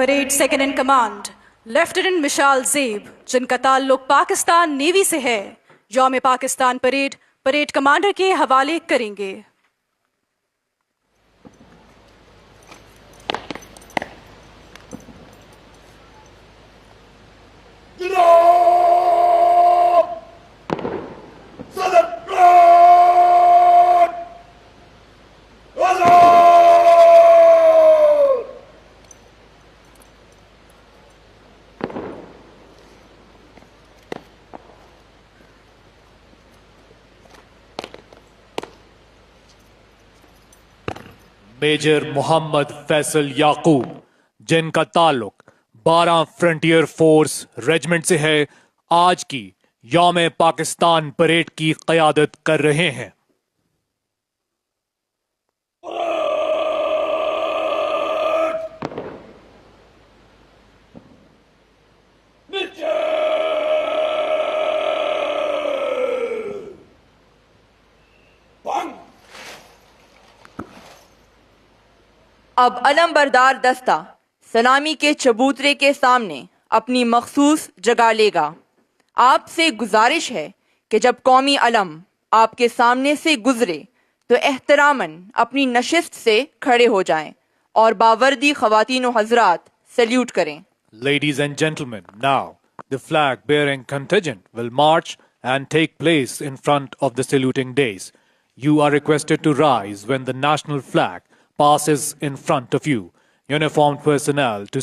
Parade second in command lieutenant Mishal Zeb, जिनका ताल्लुक Pakistan navy से है, यौम पाकिस्तान परेड कमांडर के हवाले करेंगे। मेजर मोहम्मद फैसल याकूब, जिनका ताल्लुक 12 फ्रंटियर फोर्स रेजिमेंट से है, आज की यौम पाकिस्तान परेड की क़यादत कर रहे हैं। अब अलमबरदार दस्ता सलामी के चबूतरे के सामने अपनी मखसूस जगह लेगा। आपसे गुजारिश है कि जब कौमी अलम आपके सामने से गुजरे तो एहतरामन अपनी नशिस्त से खड़े हो जाएं और बावर्दी ख़वातीन व हज़रात सल्यूट करें। Ladies and gentlemen, now the flag bearing contingent will march and take place in front of the saluting dais. You are requested to rise when the national flag passes in front of you. Uniformed personnel to